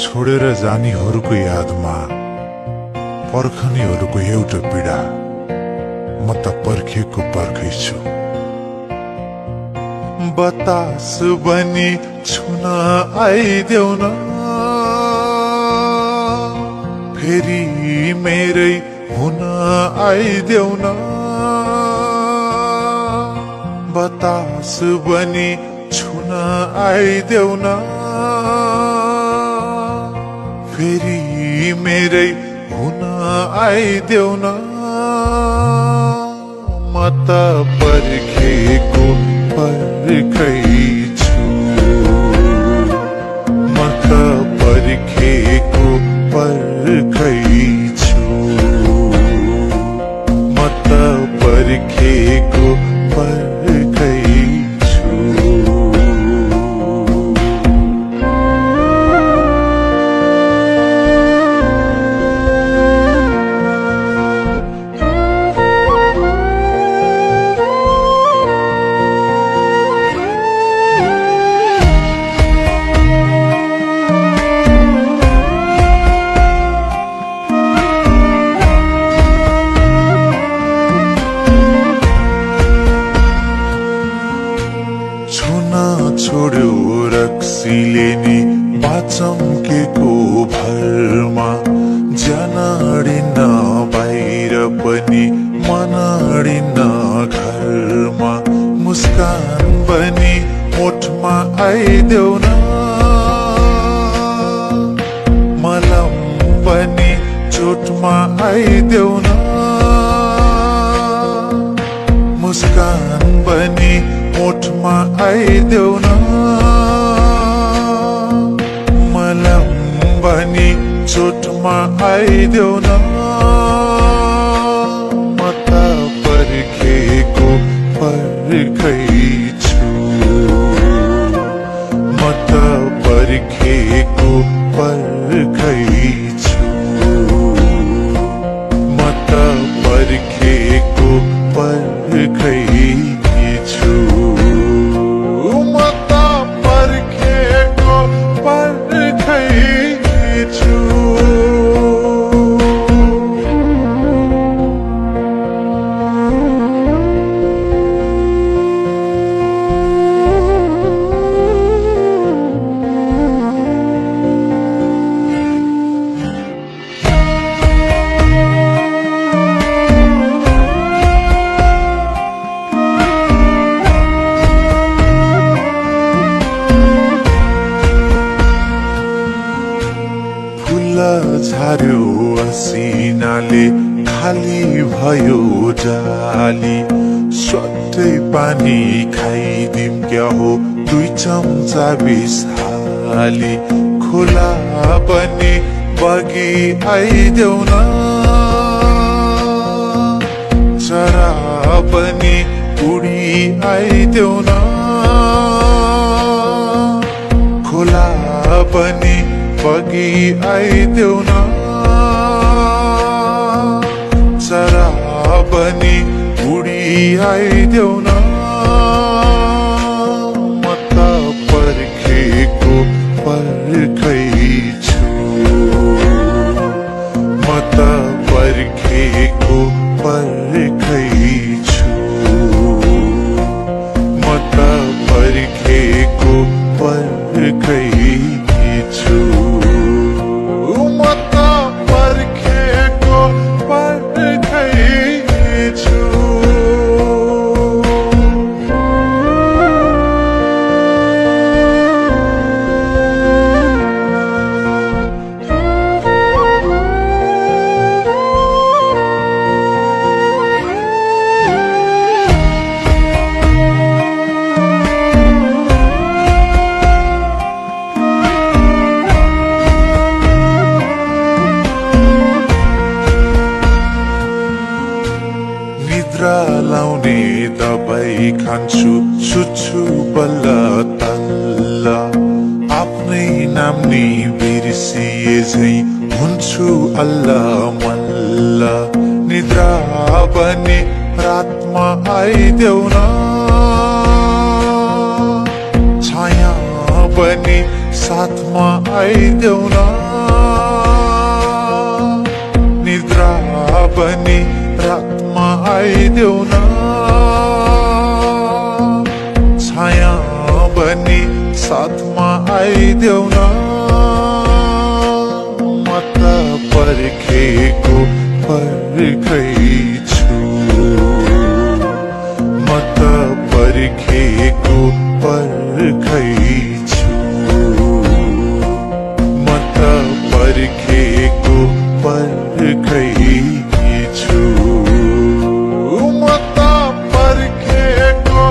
छोडेर जानीहरूको यादमा पर्खनीहरूको एउटा पीडा म त पर्खेको पर्खै छु। बतास बनी छुन आइदेऊ न, फेरि मेरै हुन आइदेऊ न। बतास बनी छुन आइदेऊ न, फेरि मेरै हुन आइदेऊ न। म त पर्खेको पर्खै छु, म त पर्खेको पर्खै छु, म त पर्खेको पर्खै छु। छोड्यो रक्सीले नि बाचम्केको भरमा, ज्यानडिन बाहिर पनि मनडिन घरमा। मुस्कान बनी ओठमा आइदेऊ न, मलम बनी चोटमा आइदेऊ न। मुस्कान बनी ओठमा आइदेऊ न, मलम बनी चोटमा आइदेऊ न। म त पर्खेको पर्खै छु, म त पर्खेको पर्खै छु, म त पर्खेको पर्खै छु। झार्यो असिनाले खाली भयो डाली, स्वाटै पानी खाइदिम क्या हो 2 चम्चा बिस हाली। खोला बनी बगी आइदेऊ न, चरा बनी उडी आइदेऊ न। खोला बनी बगी आइदेऊ न, चरा बनी उडी आइदेऊ न। म त पर्खेको पर्खै छु, म त पर्खेको पर्खै छु, म त पर्खेको पर्खै छु। लाउने दबाई खान्छु, सुत्छु बल्ल तल्ल। आफ्नै नाम नि बिर्सिए झै हुन्छु अल्ल मल्ल। निद्रा बनी रातमा आइदेऊ न, छाया बनी साथमा आइदेऊ न, निद्रा बनी रातमा आइदेऊ न, छाया बनी साथमा आइदेऊ न। म त पर्खेको पर्खै छु, म त पर्खेको पर्खै छु, म त पर्खेको पर्खै छु, म त पर्खेको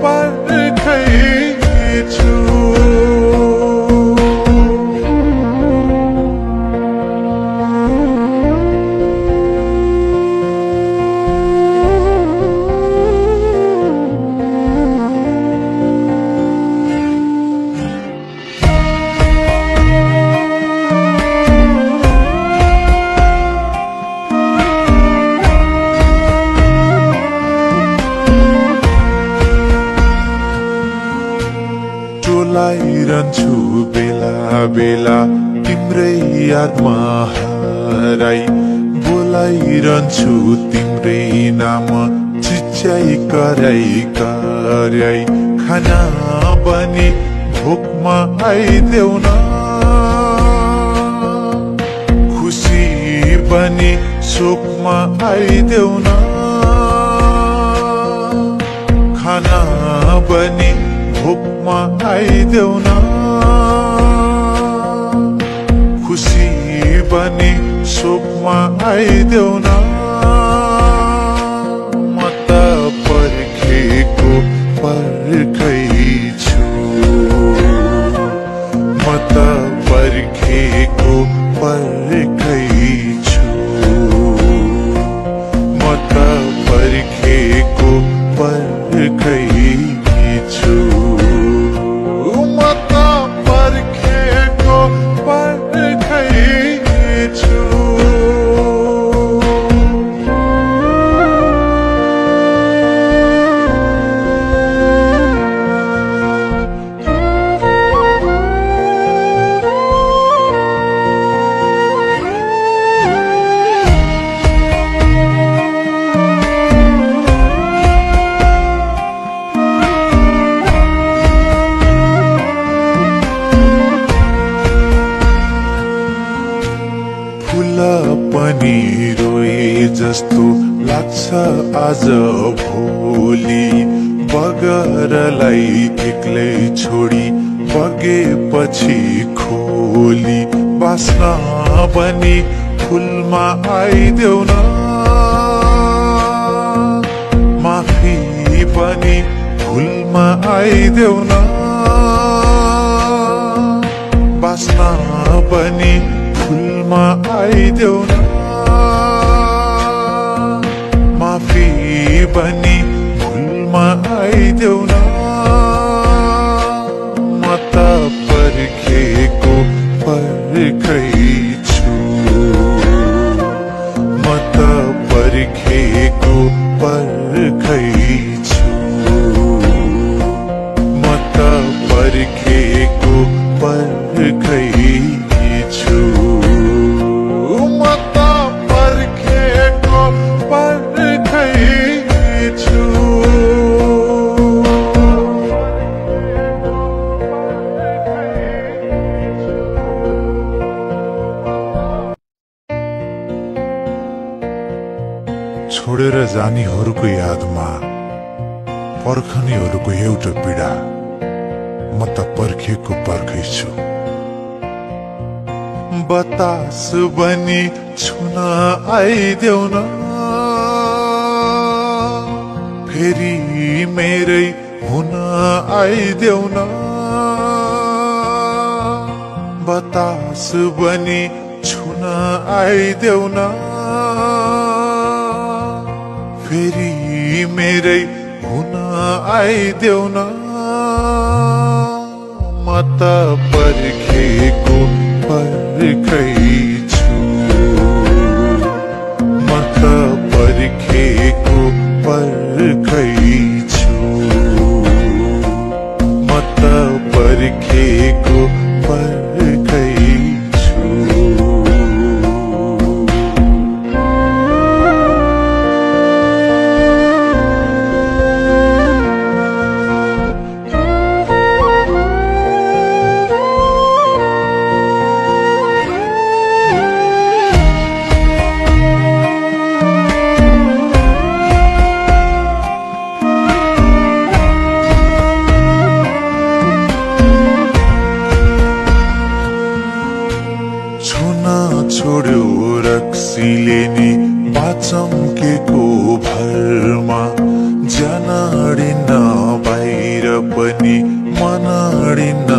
पर्खै छु। डोलाइरहन्छु बेला बेला तिम्रै यादमा हराई, बोलाइरहन्छु तिम्रै नाम चिच्याइ कराई कराई। खाना बनी भोकमा आइदेऊ न, खुसी बनी शोकमा आइदेऊ न, खाना बनी भोकमा आइदेऊ न, खुसी बनी शोकमा आइदेऊ न। म त पर्खेको पर्खै छु, म त पर्खेको पर्खै छु, म त पर्खेको पर्खै छु, म त पर्खेको पर्खै छु। फूल पनि रोए जस्तो लाग्छ आज भोलि, बगरलाई एक्लै छोडी बगेपछि खोली। बास्न पनि फुलमा आइदेऊ न, माफी पनि फुलमा आइदेऊ न, बास्न पनि फुलमा आइदेऊ न, माफी बनी फुलमा आइदेऊ न। म त पर्खेको पर्खै छु, म त पर्खेको पर्खै छु, म त पर्खेको पर्खै छु, म त पर्खेको पर्खै छु। छोडेर जानेहरूको यादमा पर्खनेहरूको एउटा पीडा, म त पर्खेको पर्खै छु। बतास बनी छुन आइदेऊ न, फेरि मेरै हुन आइदेऊ न, बतास बनी छुन आइदेऊ न, फेरि मेरै हुन आइदेऊ न। म त पर्खेको पर्खै छु, म त पर्खेको पर्खै छु, म त पर्खेको पर्खैछु छोड्यो रक्सीले नि बाचम्केको भरमा जनडिन बाहिर पनि मनडिन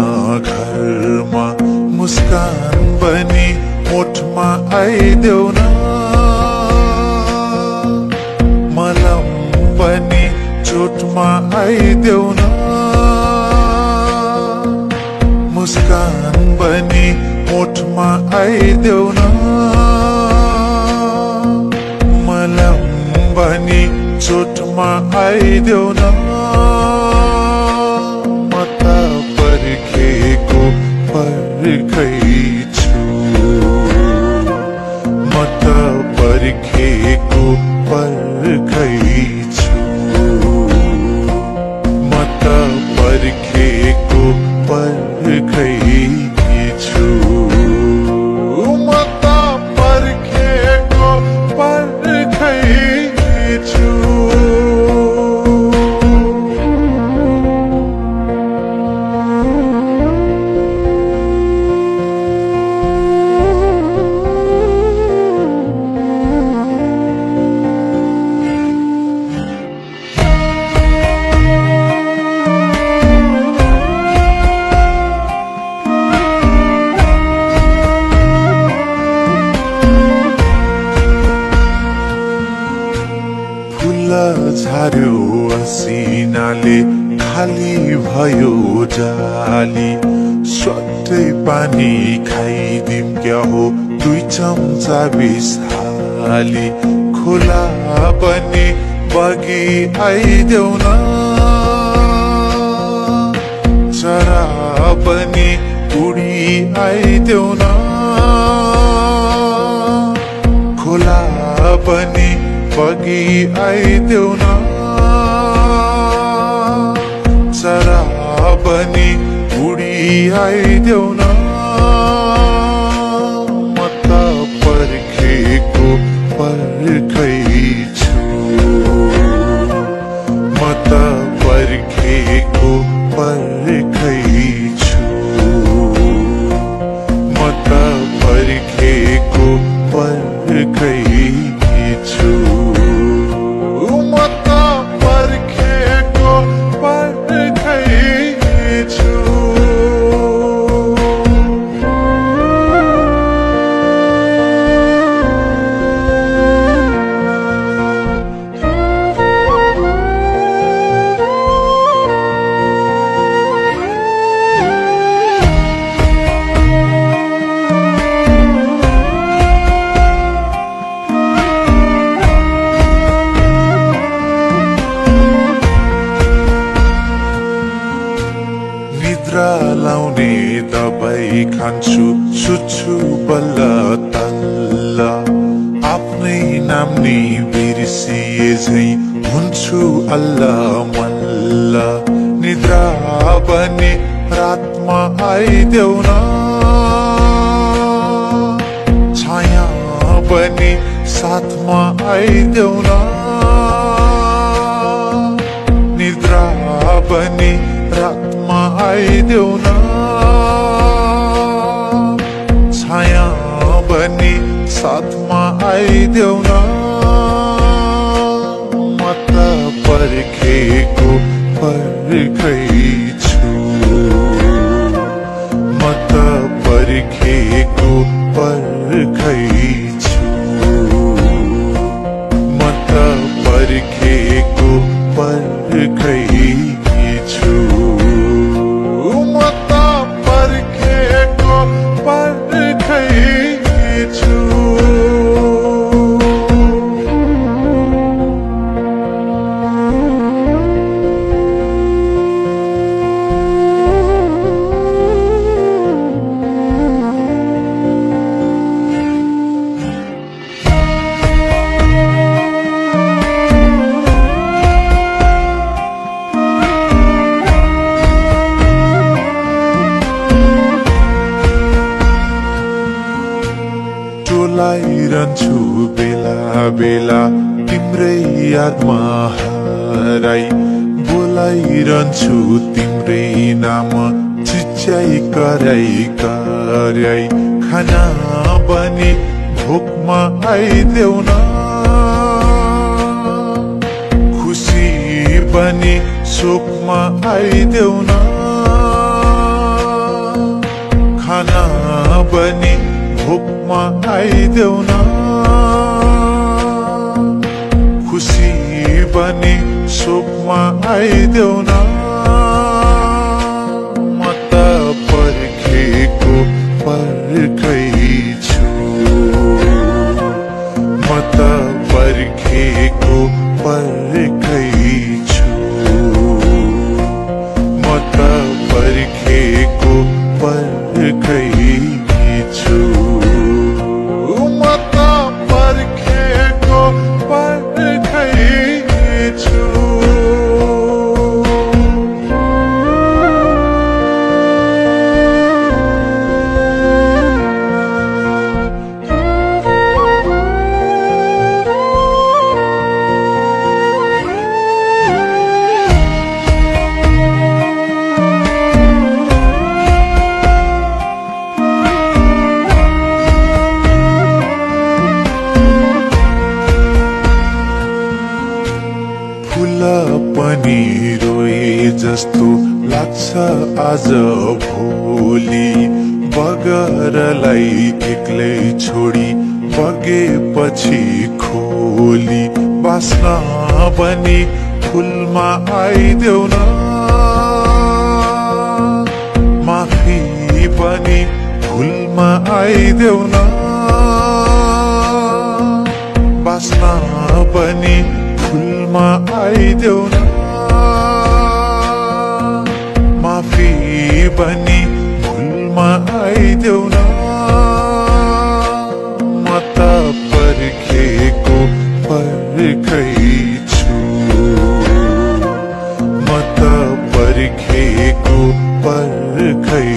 घरमा मुस्कान बनी ओठमा आइदेऊ न मलम बनी चोटमा आइदेऊ न मुस्कान बनी ओठमा आइदेऊ न मलम बनी चोटमा आइदेऊ न म त पर्खेको पर्खैछु म त पर्खेको पर्खैछु म त पर्खेको पर्खैछु झार्यो असिनाले खाली भयो जाली स्वाटै पानी खाइदिम क्या हो 2 चम्चा बिस हाली खोला बनी बगी आइदेऊ न चरा बनी उडी आइदेऊ न खोला बनी बगी आइदेऊ न चरा बनी उडी आइदेऊ न म त पर्खेको पर्खैछु म त पर्खेको पर्खैछु म त पर्खेको पर्खैछु लाउने दबाई खान्छु सुत्छु बल्ल तल्ल आफ्नै नाम नि बिर्सिए झै हुन्छु अल्ल मल्ल निद्रा बनी रातमा आइदेऊ न छाया बनी साथमा आइदेऊ न निद्रा बनी रातमा आइदेऊ न छाया बनी साथमा आइदेऊ न म त पर्खेको पर्खैछु म त पर्खेको पर्खैछु म त पर्खेको पर्खैछु म त पर्खेको पर्खैछु बोलाइरहन्छु बेला बेला तिम्रै यादमा हराई बोलाइरहन्छु तिम्रै नाम चिच्याई कराई कराई खाना बनी भोकमा आइदेऊ न खुसी बनी शोकमा आइदेऊ न खाना बनी भोकमा आइदेऊ न खुसी बनी शोकमा आइदेऊ न म त पर्खेको पर्खै छु म त पर्खेको पर्खै छु म त पर्खेको पर्खै छु म त पर्खेको पर्खै छु पनि रोए जस्तो लाग्छ आज भोलि बगरलाई एक्लै छोडी बगेपछि खोली बास्न पनि फुलमा आइदेऊ न माफी पनि फुलमा आइदेऊ न बास्न पनि फुलमा आइदेऊ न माफी बनी फुलमा आइदेऊ न म त पर्खेको पर्खै छु म त पर्खेको पर्खै